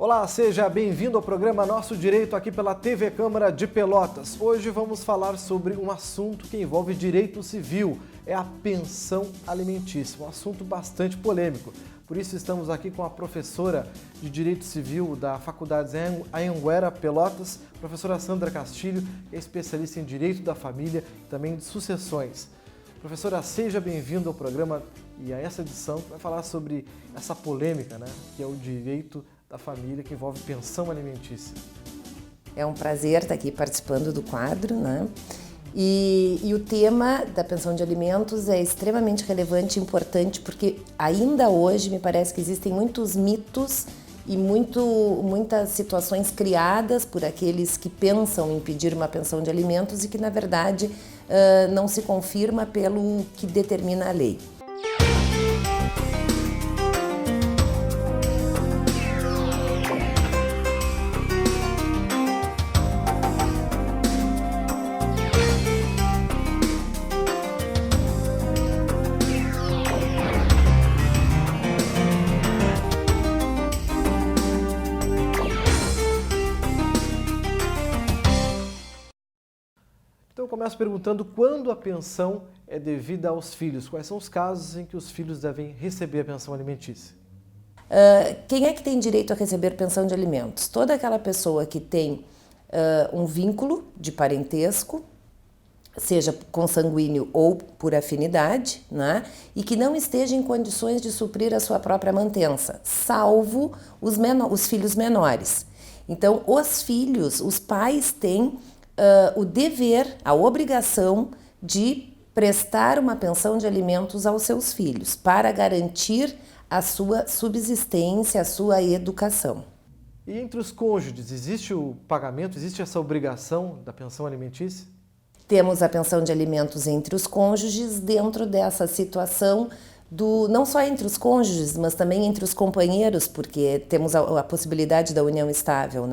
Olá, seja bem-vindo ao programa Nosso Direito aqui pela TV Câmara de Pelotas. Hoje vamos falar sobre um assunto que envolve direito civil, é a pensão alimentícia, um assunto bastante polêmico. Por isso estamos aqui com a professora de Direito Civil da Faculdade Anhanguera Pelotas, professora Sandra Castilho, que é especialista em Direito da Família e também de Sucessões. Professora, seja bem-vindo ao programa e a essa edição que vai falar sobre essa polêmica, que é o direito da família, que envolve pensão alimentícia. É um prazer estar aqui participando do quadro, E o tema da pensão de alimentos é extremamente relevante e importante porque ainda hoje me parece que existem muitos mitos e muitas situações criadas por aqueles que pensam em pedir uma pensão de alimentos e que na verdade não se confirma pelo que determina a lei. Então eu começo perguntando quando a pensão é devida aos filhos. Quais são os casos em que os filhos devem receber a pensão alimentícia? Quem é que tem direito a receber pensão de alimentos? Toda aquela pessoa que tem um vínculo de parentesco, seja consanguíneo ou por afinidade, e que não esteja em condições de suprir a sua própria mantença, salvo os filhos menores. Então, os pais têm o dever, a obrigação de prestar uma pensão de alimentos aos seus filhos para garantir a sua subsistência, a sua educação. E entre os cônjuges, existe o pagamento, existe essa obrigação da pensão alimentícia? Temos a pensão de alimentos entre os cônjuges dentro dessa situação não só entre os cônjuges, mas também entre os companheiros, porque temos a possibilidade da união estável,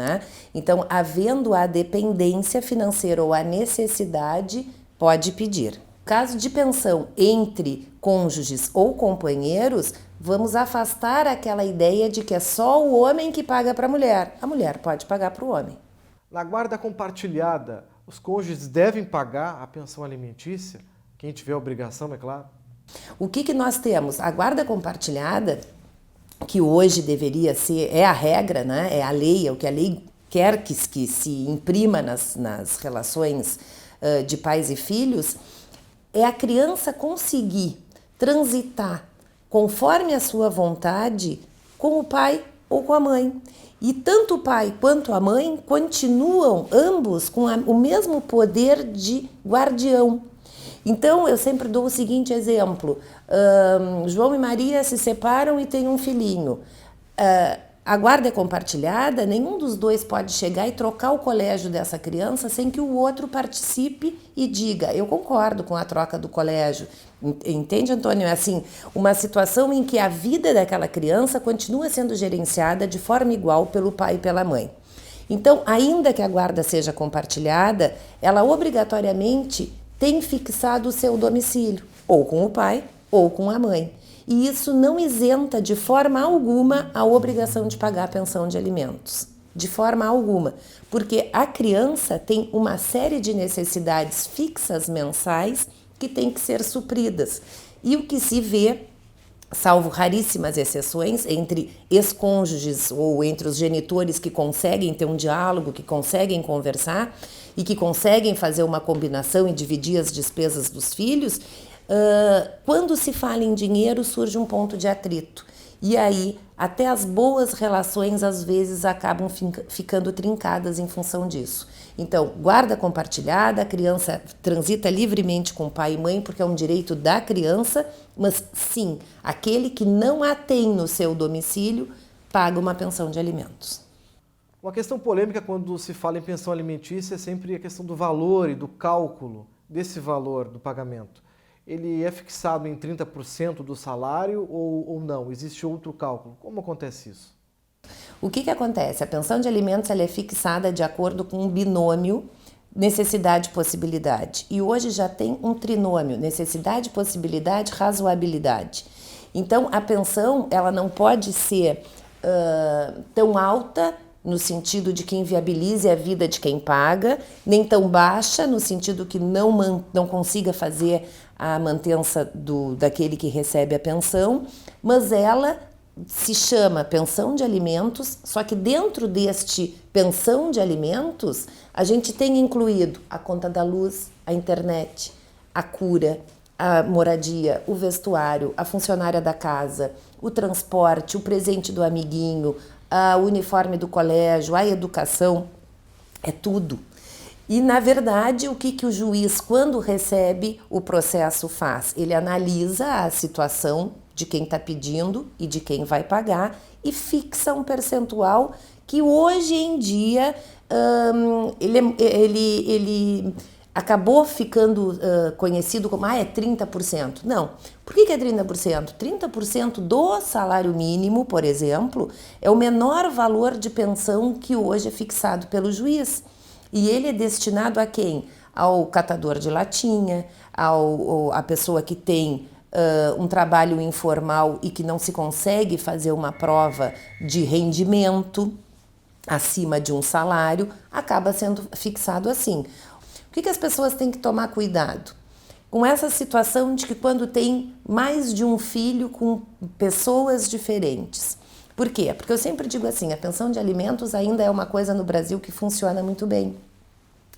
Então, havendo a dependência financeira ou a necessidade, pode pedir. Caso de pensão entre cônjuges ou companheiros, vamos afastar aquela ideia de que é só o homem que paga para a mulher pode pagar para o homem. Na guarda compartilhada, os cônjuges devem pagar a pensão alimentícia? Quem tiver a obrigação, é claro. O que nós temos? A guarda compartilhada, que hoje deveria ser, é a regra, é a lei, é o que a lei quer que se imprima nas relações de pais e filhos, é a criança conseguir transitar conforme a sua vontade com o pai ou com a mãe. E tanto o pai quanto a mãe continuam ambos com o mesmo poder de guardião. Então, eu sempre dou o seguinte exemplo, João e Maria se separam e têm um filhinho. A guarda é compartilhada, nenhum dos dois pode chegar e trocar o colégio dessa criança sem que o outro participe e diga, eu concordo com a troca do colégio. Entende, Antônio? É assim, uma situação em que a vida daquela criança continua sendo gerenciada de forma igual pelo pai e pela mãe. Então, ainda que a guarda seja compartilhada, ela obrigatoriamente tem fixado o seu domicílio, ou com o pai ou com a mãe. E isso não isenta de forma alguma a obrigação de pagar a pensão de alimentos. De forma alguma. Porque a criança tem uma série de necessidades fixas mensais que têm que ser supridas. E o que se vê, salvo raríssimas exceções, entre ex-cônjuges ou entre os genitores que conseguem ter um diálogo, que conseguem conversar e que conseguem fazer uma combinação e dividir as despesas dos filhos, quando se fala em dinheiro surge um ponto de atrito. E aí até as boas relações às vezes acabam ficando trincadas em função disso. Então, guarda compartilhada, a criança transita livremente com pai e mãe porque é um direito da criança, mas sim, aquele que não a tem no seu domicílio paga uma pensão de alimentos. Uma questão polêmica quando se fala em pensão alimentícia é sempre a questão do valor e do cálculo desse valor do pagamento. Ele é fixado em 30% do salário ou não? Existe outro cálculo? Como acontece isso? O que acontece? A pensão de alimentos ela é fixada de acordo com um binômio necessidade e possibilidade. E hoje já tem um trinômio, necessidade, possibilidade, razoabilidade. Então, a pensão ela não pode ser tão alta, no sentido de que inviabilize a vida de quem paga, nem tão baixa, no sentido que não consiga fazer a mantença daquele que recebe a pensão, mas ela se chama pensão de alimentos, só que dentro deste pensão de alimentos, a gente tem incluído a conta da luz, a internet, a cura, a moradia, o vestuário, a funcionária da casa, o transporte, o presente do amiguinho, o uniforme do colégio, a educação, é tudo. E, na verdade, o que o juiz, quando recebe o processo, faz? Ele analisa a situação de quem está pedindo e de quem vai pagar e fixa um percentual que hoje em dia ele acabou ficando conhecido como é 30%. Não. Por que é 30%? 30% do salário mínimo, por exemplo, é o menor valor de pensão que hoje é fixado pelo juiz. E ele é destinado a quem? Ao catador de latinha, a pessoa que tem um trabalho informal e que não se consegue fazer uma prova de rendimento acima de um salário, acaba sendo fixado assim. O que as pessoas têm que tomar cuidado? Com essa situação de que quando tem mais de um filho com pessoas diferentes. Por quê? Porque eu sempre digo assim, a pensão de alimentos ainda é uma coisa no Brasil que funciona muito bem.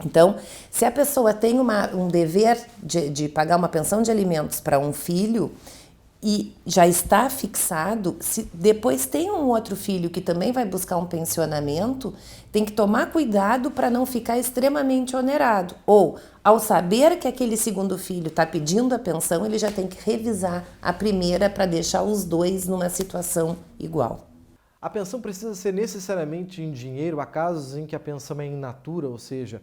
Então, se a pessoa tem um dever de pagar uma pensão de alimentos para um filho e já está fixado, se depois tem um outro filho que também vai buscar um pensionamento, tem que tomar cuidado para não ficar extremamente onerado. Ou, ao saber que aquele segundo filho está pedindo a pensão, ele já tem que revisar a primeira para deixar os dois numa situação igual. A pensão precisa ser necessariamente em dinheiro? Há casos em que a pensão é in natura, ou seja,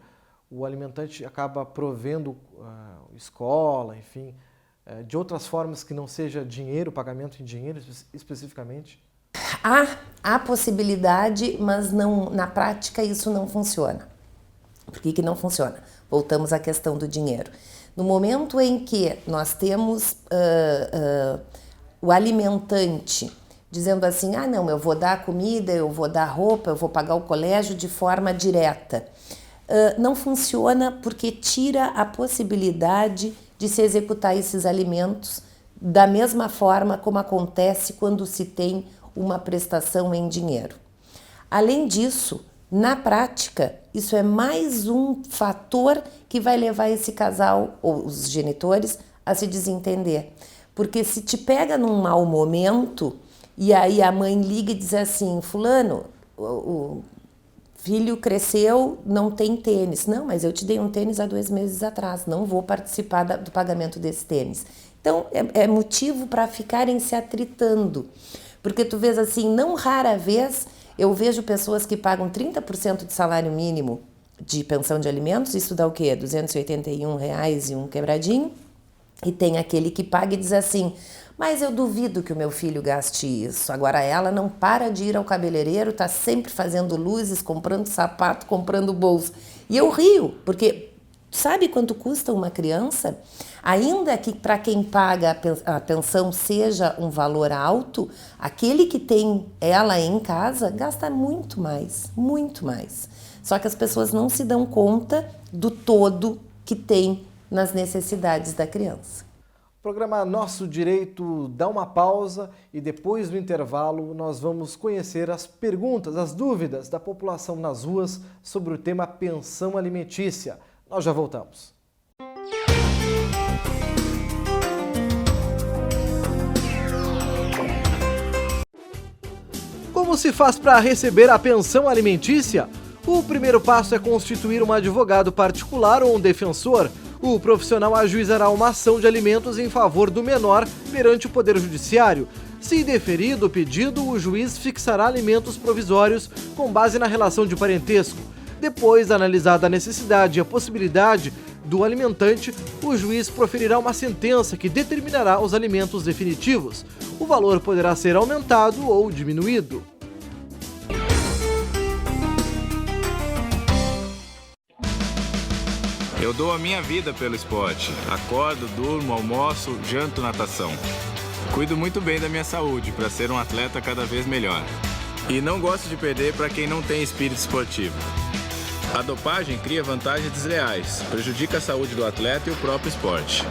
o alimentante acaba provendo escola, enfim, de outras formas que não seja dinheiro, pagamento em dinheiro especificamente? Há possibilidade, mas não, na prática isso não funciona. Por que não funciona? Voltamos à questão do dinheiro. No momento em que nós temos o alimentante dizendo assim, não, eu vou dar a comida, eu vou dar a roupa, eu vou pagar o colégio de forma direta. Não funciona porque tira a possibilidade de se executar esses alimentos da mesma forma como acontece quando se tem uma prestação em dinheiro. Além disso, na prática, isso é mais um fator que vai levar esse casal, ou os genitores, a se desentender. Porque se te pega num mau momento, e aí a mãe liga e diz assim, fulano, o filho cresceu, não tem tênis. Não, mas eu te dei um tênis há 2 meses atrás, não vou participar do pagamento desse tênis. Então, é motivo para ficarem se atritando. Porque tu vês assim, não rara vez, eu vejo pessoas que pagam 30% de salário mínimo de pensão de alimentos, isso dá o quê? R$281 e um quebradinho. E tem aquele que paga e diz assim, mas eu duvido que o meu filho gaste isso. Agora ela não para de ir ao cabeleireiro, está sempre fazendo luzes, comprando sapato, comprando bolsa. E eu rio, porque sabe quanto custa uma criança? Ainda que para quem paga a pensão seja um valor alto, aquele que tem ela em casa gasta muito mais, muito mais. Só que as pessoas não se dão conta do todo que tem nas necessidades da criança. O programa Nosso Direito dá uma pausa e depois do intervalo nós vamos conhecer as perguntas, as dúvidas da população nas ruas sobre o tema pensão alimentícia. Nós já voltamos. Como se faz para receber a pensão alimentícia? O primeiro passo é constituir um advogado particular ou um defensor. O profissional ajuizará uma ação de alimentos em favor do menor perante o Poder Judiciário. Se deferido o pedido, o juiz fixará alimentos provisórios com base na relação de parentesco. Depois, analisada a necessidade e a possibilidade do alimentante, o juiz proferirá uma sentença que determinará os alimentos definitivos. O valor poderá ser aumentado ou diminuído. Eu dou a minha vida pelo esporte. Acordo, durmo, almoço, janto natação. Cuido muito bem da minha saúde para ser um atleta cada vez melhor. E não gosta de perder para quem não tem espírito esportivo. A dopagem cria vantagens desleais, prejudica a saúde do atleta e o próprio esporte.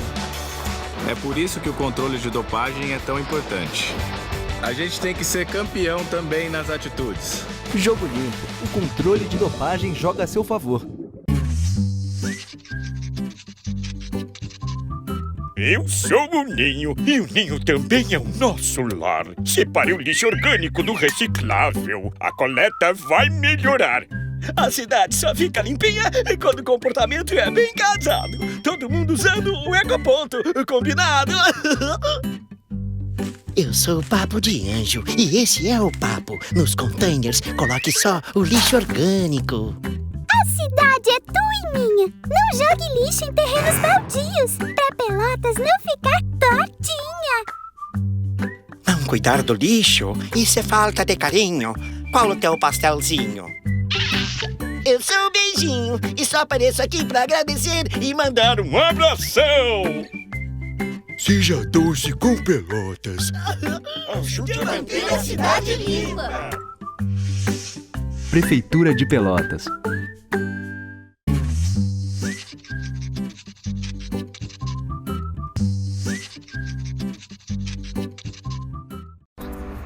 É por isso que o controle de dopagem é tão importante. A gente tem que ser campeão também nas atitudes. Jogo Limpo. O controle de dopagem joga a seu favor. Eu sou o Ninho e o Ninho também é o nosso lar. Separe o lixo orgânico do reciclável. A coleta vai melhorar. A cidade só fica limpinha quando o comportamento é bem casado. Todo mundo usando o ecoponto, combinado? Eu sou o Papo de Anjo e esse é o papo. Nos containers, coloque só o lixo orgânico. A cidade é tua e minha. Não jogue lixo em terrenos baldios, pra Pelotas não ficar tortinha. Não cuidar do lixo? Isso é falta de carinho. Qual o teu pastelzinho? Eu sou o Beijinho e só apareço aqui pra agradecer e mandar um abração. Seja doce com Pelotas. Ajude a manter a cidade limpa. Prefeitura de Pelotas.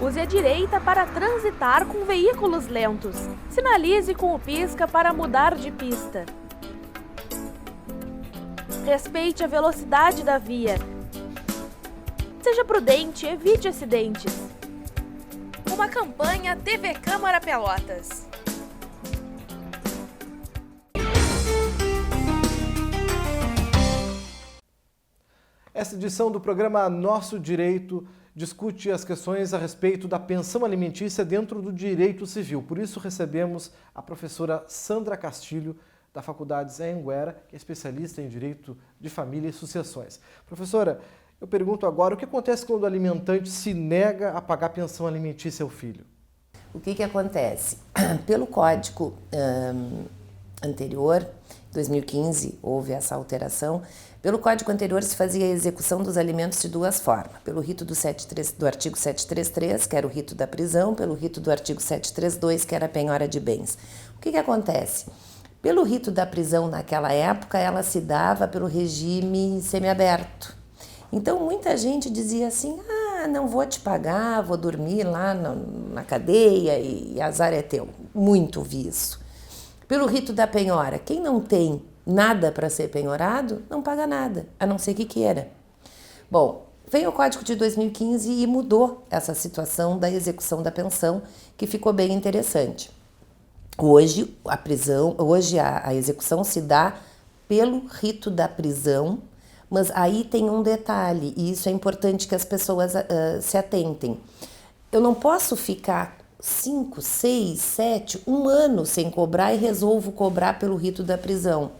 Use a direita para transitar com veículos lentos. Sinalize com o pisca para mudar de pista. Respeite a velocidade da via. Seja prudente, evite acidentes. Uma campanha TV Câmara Pelotas. Essa edição do programa Nosso Direito discute as questões a respeito da pensão alimentícia dentro do direito civil. Por isso recebemos a professora Sandra Castilho, da Faculdade Zé Anguera, que é especialista em direito de família e sucessões. Professora, eu pergunto agora, o que acontece quando o alimentante se nega a pagar pensão alimentícia ao filho? O que acontece? Pelo código anterior, 2015, houve essa alteração. Pelo código anterior se fazia a execução dos alimentos de duas formas. Pelo rito do artigo 733, que era o rito da prisão, pelo rito do artigo 732, que era a penhora de bens. O que acontece? Pelo rito da prisão naquela época, ela se dava pelo regime semiaberto. Então muita gente dizia assim, não vou te pagar, vou dormir lá na cadeia e azar é teu. Muito vi isso. Pelo rito da penhora, quem não tem nada para ser penhorado, não paga nada, a não ser que queira. Bom, veio o Código de 2015 e mudou essa situação da execução da pensão, que ficou bem interessante. Hoje, a execução se dá pelo rito da prisão, mas aí tem um detalhe, e isso é importante que as pessoas se atentem. Eu não posso ficar 5, 6, 7, 1 ano sem cobrar e resolvo cobrar pelo rito da prisão.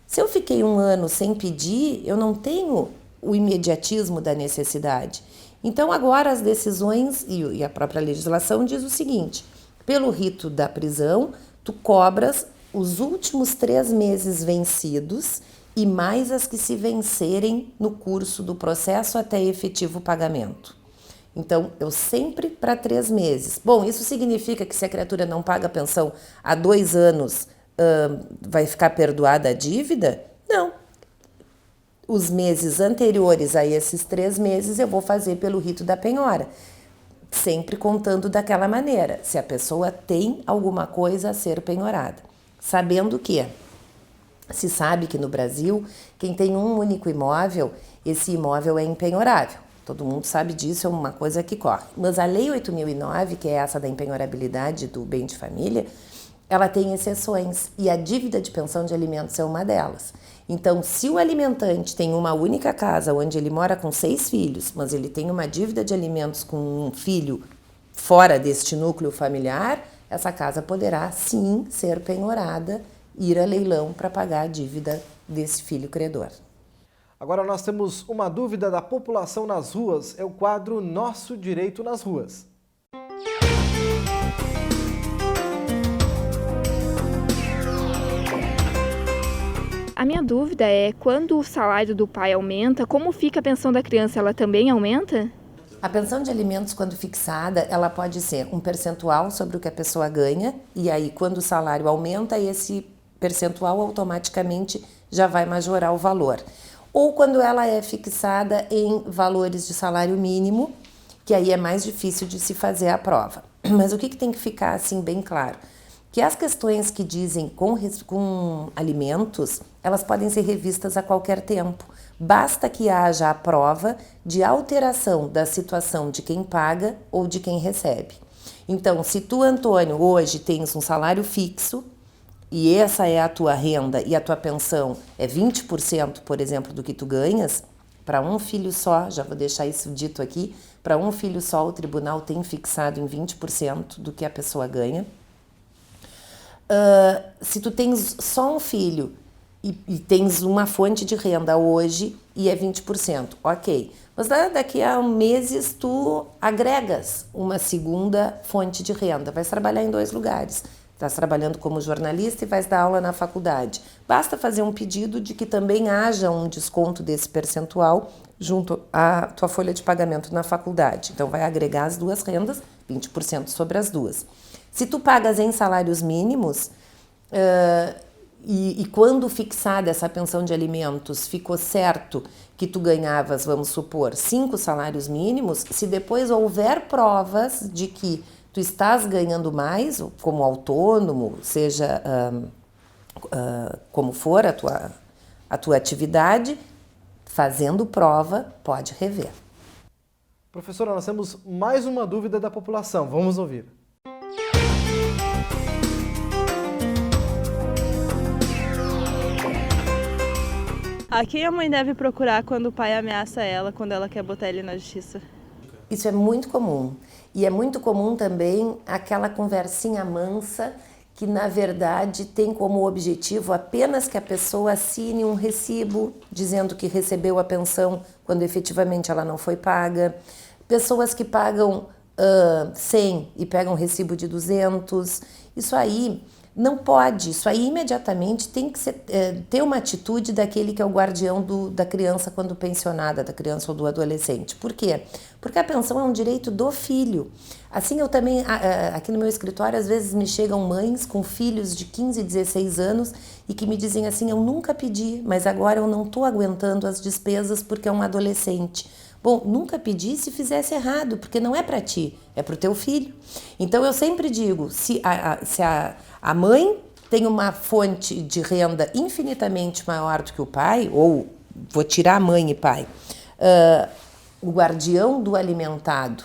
Se eu fiquei 1 ano sem pedir, eu não tenho o imediatismo da necessidade. Então agora as decisões e a própria legislação diz o seguinte, pelo rito da prisão, tu cobras os últimos 3 meses vencidos e mais as que se vencerem no curso do processo até efetivo pagamento. Então, eu sempre para 3 meses. Bom, isso significa que se a criatura não paga a pensão há 2 anos, vai ficar perdoada a dívida? Não. Os meses anteriores a esses 3 meses eu vou fazer pelo rito da penhora. Sempre contando daquela maneira, se a pessoa tem alguma coisa a ser penhorada. Sabendo que se sabe que no Brasil, quem tem um único imóvel, esse imóvel é impenhorável. Todo mundo sabe disso, é uma coisa que corre. Mas a Lei 8.009, que é essa da impenhorabilidade do bem de família, ela tem exceções e a dívida de pensão de alimentos é uma delas. Então, se o alimentante tem uma única casa onde ele mora com 6 filhos, mas ele tem uma dívida de alimentos com um filho fora deste núcleo familiar, essa casa poderá sim ser penhorada, ir a leilão para pagar a dívida desse filho credor. Agora nós temos uma dúvida da população nas ruas, é o quadro Nosso Direito nas Ruas. A minha dúvida é, quando o salário do pai aumenta, como fica a pensão da criança? Ela também aumenta? A pensão de alimentos, quando fixada, ela pode ser um percentual sobre o que a pessoa ganha, e aí quando o salário aumenta, esse percentual automaticamente já vai majorar o valor. Ou quando ela é fixada em valores de salário mínimo, que aí é mais difícil de se fazer a prova. Mas o que tem que ficar assim bem claro? Que as questões que dizem com alimentos, elas podem ser revistas a qualquer tempo. Basta que haja a prova de alteração da situação de quem paga ou de quem recebe. Então, se tu, Antônio, hoje tens um salário fixo e essa é a tua renda e a tua pensão é 20%, por exemplo, do que tu ganhas, para um filho só, já vou deixar isso dito aqui, para um filho só o tribunal tem fixado em 20% do que a pessoa ganha. Se tu tens só um filho e tens uma fonte de renda hoje e é 20%, ok. Mas daqui a meses tu agregas uma segunda fonte de renda, vais trabalhar em 2 lugares. Estás trabalhando como jornalista e vais dar aula na faculdade. Basta fazer um pedido de que também haja um desconto desse percentual junto à tua folha de pagamento na faculdade. Então vai agregar as 2 rendas, 20% sobre as 2. Se tu pagas em salários mínimos, e quando fixada essa pensão de alimentos, ficou certo que tu ganhavas, vamos supor, 5 salários mínimos, se depois houver provas de que tu estás ganhando mais, como autônomo, seja como for a tua atividade, fazendo prova, pode rever. Professora, nós temos mais uma dúvida da população. Vamos ouvir. A quem a mãe deve procurar quando o pai ameaça ela, quando ela quer botar ele na justiça? Isso é muito comum. E é muito comum também aquela conversinha mansa que, na verdade, tem como objetivo apenas que a pessoa assine um recibo dizendo que recebeu a pensão quando efetivamente ela não foi paga. Pessoas que pagam 100 e pegam um recibo de 200. Isso aí não pode, isso aí imediatamente tem que ter uma atitude daquele que é o guardião da criança quando pensionada, da criança ou do adolescente. Por quê? Porque a pensão é um direito do filho. Assim, eu também, aqui no meu escritório, às vezes me chegam mães com filhos de 15, 16 anos e que me dizem assim, eu nunca pedi, mas agora eu não estou aguentando as despesas porque é um adolescente. Bom, nunca pedi se fizesse errado, porque não é para ti, é para o teu filho. Então, eu sempre digo, se a mãe tem uma fonte de renda infinitamente maior do que o pai, ou vou tirar mãe e pai, o guardião do alimentado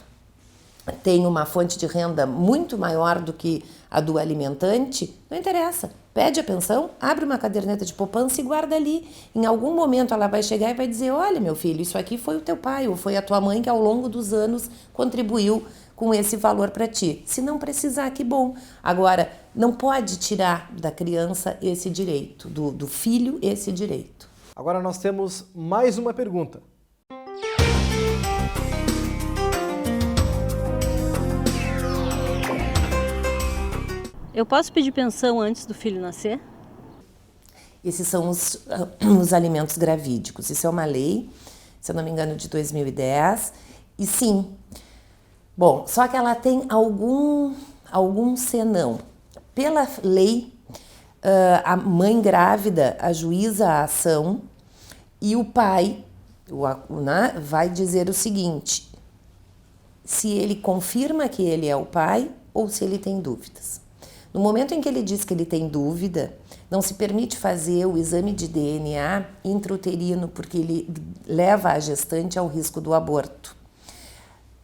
tem uma fonte de renda muito maior do que a do alimentante, não interessa. Pede a pensão, abre uma caderneta de poupança e guarda ali. Em algum momento ela vai chegar e vai dizer, olha meu filho, isso aqui foi o teu pai ou foi a tua mãe que ao longo dos anos contribuiu com esse valor para ti. Se não precisar, que bom. Agora, não pode tirar da criança esse direito, do filho esse direito. Agora nós temos mais uma pergunta. Eu posso pedir pensão antes do filho nascer? Esses são os alimentos gravídicos. Isso é uma lei, se eu não me engano, de 2010. E sim, bom, só que ela tem algum senão. Pela lei, a mãe grávida ajuiza a ação e o pai vai dizer o seguinte, se ele confirma que ele é o pai ou se ele tem dúvidas. No momento em que ele diz que ele tem dúvida, não se permite fazer o exame de DNA intrauterino, porque ele leva a gestante ao risco do aborto.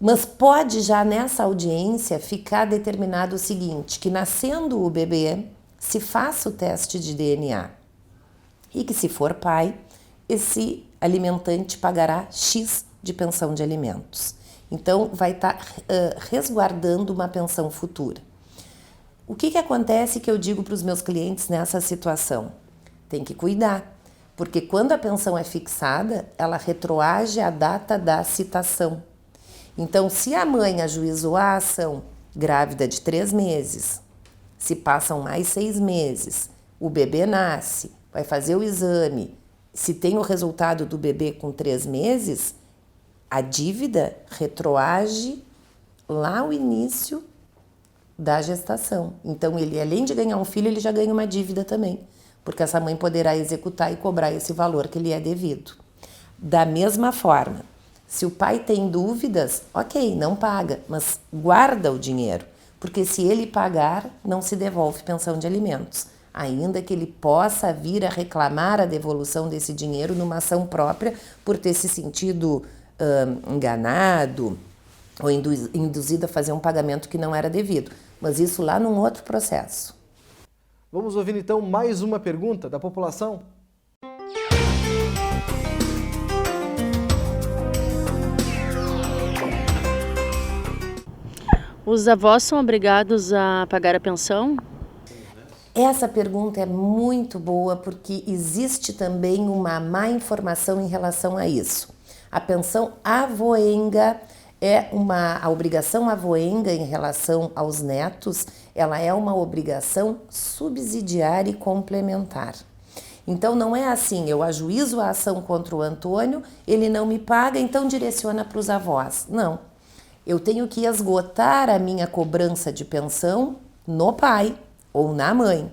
Mas pode já nessa audiência ficar determinado o seguinte, que nascendo o bebê, se faça o teste de DNA e que se for pai, esse alimentante pagará X de pensão de alimentos. Então vai estar resguardando uma pensão futura. O que acontece que eu digo para os meus clientes nessa situação? Tem que cuidar, porque quando a pensão é fixada, ela retroage à data da citação. Então, se a mãe ajuizou a ação grávida de 3 meses, se passam mais 6 meses, o bebê nasce, vai fazer o exame, se tem o resultado do bebê com 3 meses, A dívida retroage lá ao início da gestação. Então, ele, além de ganhar um filho, ele já ganha uma dívida também, porque essa mãe poderá executar e cobrar esse valor que lhe é devido. Da mesma forma, se o pai tem dúvidas, ok, não paga, mas guarda o dinheiro, porque se ele pagar, não se devolve pensão de alimentos, ainda que ele possa vir a reclamar a devolução desse dinheiro numa ação própria por ter se sentido enganado ou induzido a fazer um pagamento que não era devido, mas isso lá num outro processo. Vamos ouvir então mais uma pergunta da população? Os avós são obrigados a pagar a pensão? Essa pergunta é muito boa porque existe também uma má informação em relação a isso. A pensão avoenga a obrigação avoenga em relação aos netos, ela é uma obrigação subsidiária e complementar. Então não é assim, eu ajuizo a ação contra o Antônio, ele não me paga, então direciona para os avós. Não, eu tenho que esgotar a minha cobrança de pensão no pai ou na mãe.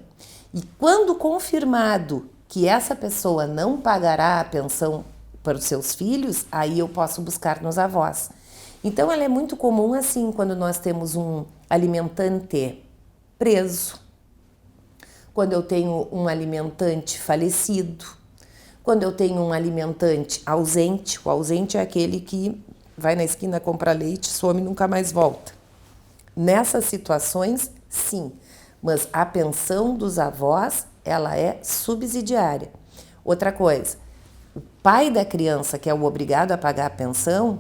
E quando confirmado que essa pessoa não pagará a pensão para os seus filhos, aí eu posso buscar nos avós. Então, ela é muito comum assim, quando nós temos um alimentante preso, quando eu tenho um alimentante falecido, quando eu tenho um alimentante ausente. O ausente é aquele que vai na esquina comprar leite, some e nunca mais volta. Nessas situações, sim, mas a pensão dos avós, ela é subsidiária. Outra coisa, o pai da criança, que é o obrigado a pagar a pensão,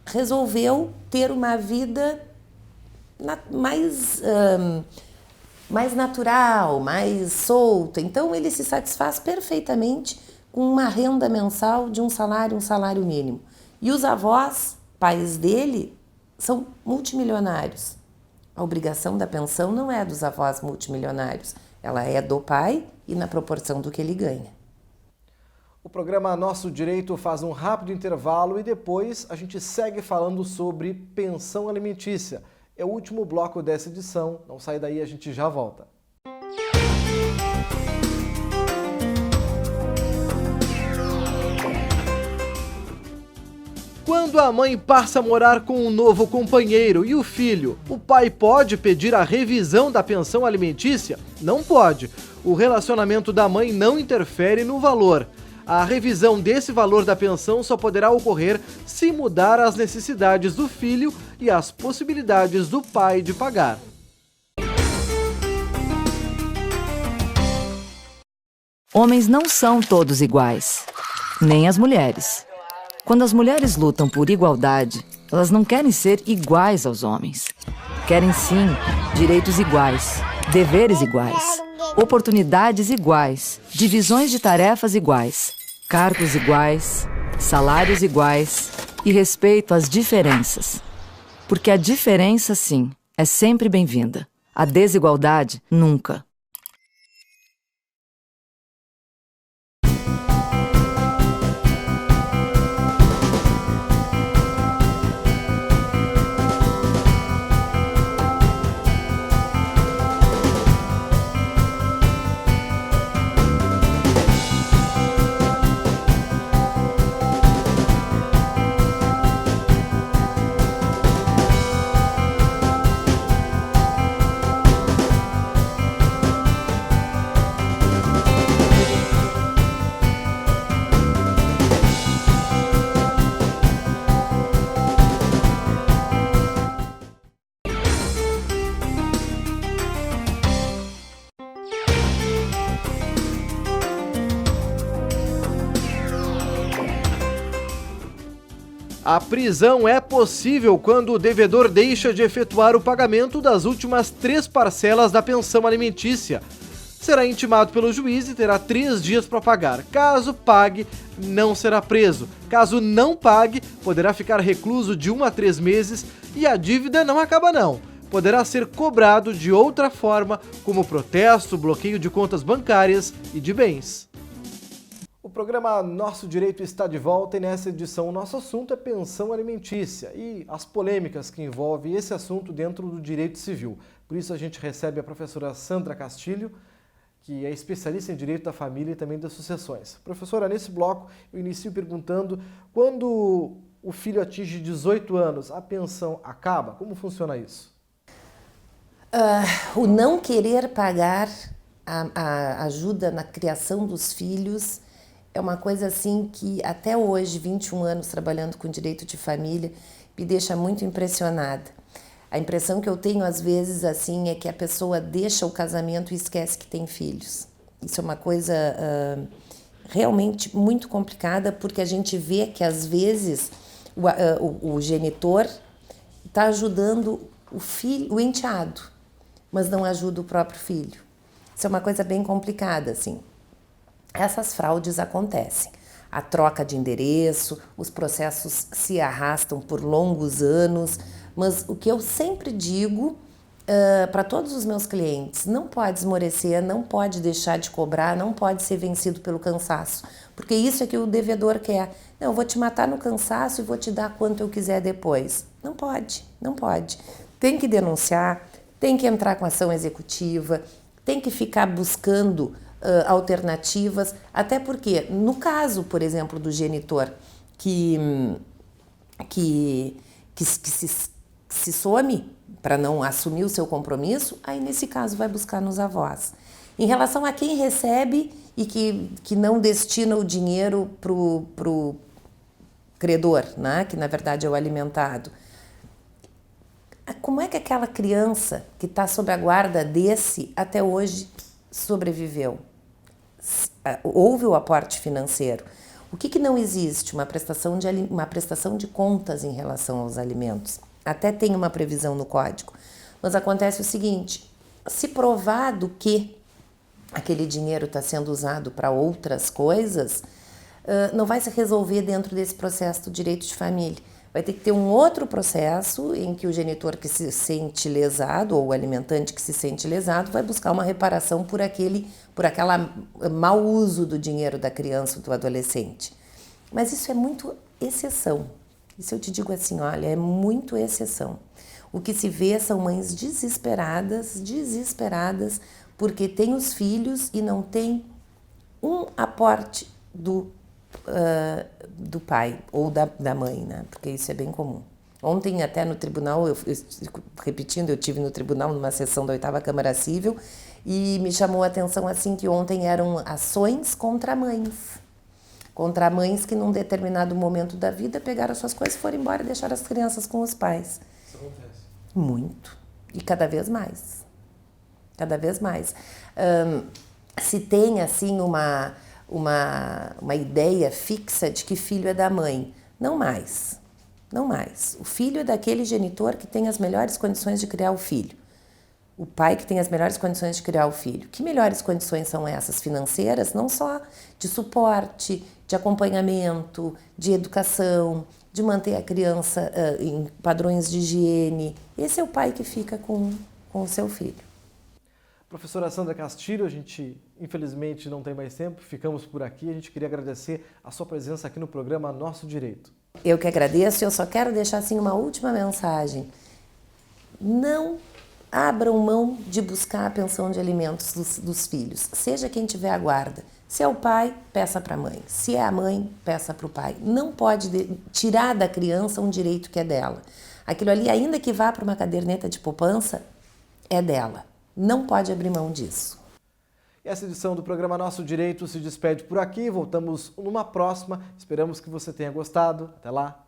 resolveu ter uma vida mais natural, mais solta. Então, ele se satisfaz perfeitamente com uma renda mensal de um salário mínimo. E os avós, pais dele, são multimilionários. A obrigação da pensão não é dos avós multimilionários, ela é do pai e na proporção do que ele ganha. O programa Nosso Direito faz um rápido intervalo e depois a gente segue falando sobre pensão alimentícia. É o último bloco dessa edição, não sai daí, a gente já volta. Quando a mãe passa a morar com um novo companheiro e o filho, o pai pode pedir a revisão da pensão alimentícia? Não pode. O relacionamento da mãe não interfere no valor. A revisão desse valor da pensão só poderá ocorrer se mudar as necessidades do filho e as possibilidades do pai de pagar. Homens não são todos iguais, nem as mulheres. Quando as mulheres lutam por igualdade, elas não querem ser iguais aos homens. Querem sim direitos iguais, deveres iguais, oportunidades iguais, divisões de tarefas iguais, cargos iguais, salários iguais e respeito às diferenças. Porque a diferença, sim, é sempre bem-vinda. A desigualdade, nunca. A prisão é possível quando o devedor deixa de efetuar o pagamento das últimas 3 parcelas da pensão alimentícia. Será intimado pelo juiz e terá 3 dias para pagar. Caso pague, não será preso. Caso não pague, poderá ficar recluso de 1 a 3 meses e a dívida não acaba não. Poderá ser cobrado de outra forma, como protesto, bloqueio de contas bancárias e de bens. O programa Nosso Direito está de volta e nessa edição o nosso assunto é pensão alimentícia e as polêmicas que envolvem esse assunto dentro do direito civil. Por isso a gente recebe a professora Sandra Castilho, que é especialista em direito da família e também das sucessões. Professora, nesse bloco eu inicio perguntando, quando o filho atinge 18 anos, a pensão acaba? Como funciona isso? O não querer pagar a ajuda na criação dos filhos é uma coisa assim que até hoje, 21 anos trabalhando com direito de família, me deixa muito impressionada. A impressão que eu tenho às vezes assim é que a pessoa deixa o casamento e esquece que tem filhos. Isso é uma coisa realmente muito complicada, porque a gente vê que às vezes o genitor está ajudando o filho, o enteado, mas não ajuda o próprio filho. Isso é uma coisa bem complicada, assim. Essas fraudes acontecem. A troca de endereço, os processos se arrastam por longos anos, mas o que eu sempre digo para todos os meus clientes, não pode esmorecer, não pode deixar de cobrar, não pode ser vencido pelo cansaço, porque isso é que o devedor quer. Não, eu vou te matar no cansaço e vou te dar quanto eu quiser depois. Não pode, não pode. Tem que denunciar, tem que entrar com ação executiva, tem que ficar buscando alternativas, até porque, no caso, por exemplo, do genitor que se some para não assumir o seu compromisso, aí nesse caso vai buscar nos avós. Em relação a quem recebe e que não destina o dinheiro pro credor, né? Que na verdade é o alimentado, como é que aquela criança que está sob a guarda desse até hoje sobreviveu? Houve o aporte financeiro. O que não existe? Uma prestação de contas em relação aos alimentos. Até tem uma previsão no código. Mas acontece o seguinte, se provado que aquele dinheiro está sendo usado para outras coisas, não vai se resolver dentro desse processo do direito de família. Vai ter que ter um outro processo em que o genitor que se sente lesado ou o alimentante que se sente lesado vai buscar uma reparação por aquela mau uso do dinheiro da criança ou do adolescente. Mas isso é muito exceção. Isso eu te digo assim, olha, é muito exceção. O que se vê são mães desesperadas, porque tem os filhos e não tem um aporte do pai ou da mãe, né? Porque isso é bem comum. Ontem até no tribunal, eu tive no tribunal numa sessão da 8ª Câmara Civil e me chamou a atenção assim que ontem eram ações contra mães que num determinado momento da vida pegaram suas coisas, foram embora e deixaram as crianças com os pais. Isso acontece. Muito. E cada vez mais. Cada vez mais. Se tem assim uma ideia fixa de que filho é da mãe. Não mais. Não mais. O filho é daquele genitor que tem as melhores condições de criar o filho. O pai que tem as melhores condições de criar o filho. Que melhores condições são essas financeiras? Não só de suporte, de acompanhamento, de educação, de manter a criança em padrões de higiene. Esse é o pai que fica com o seu filho. Professora Sandra Castilho, a gente infelizmente não tem mais tempo, ficamos por aqui. A gente queria agradecer a sua presença aqui no programa Nosso Direito. Eu que agradeço, eu só quero deixar assim uma última mensagem. Não abram mão de buscar a pensão de alimentos dos filhos, seja quem tiver a guarda. Se é o pai, peça para a mãe. Se é a mãe, peça para o pai. Não pode tirar da criança um direito que é dela. Aquilo ali, ainda que vá para uma caderneta de poupança, é dela. Não pode abrir mão disso. E essa edição do programa Nosso Direito se despede por aqui. Voltamos numa próxima. Esperamos que você tenha gostado. Até lá.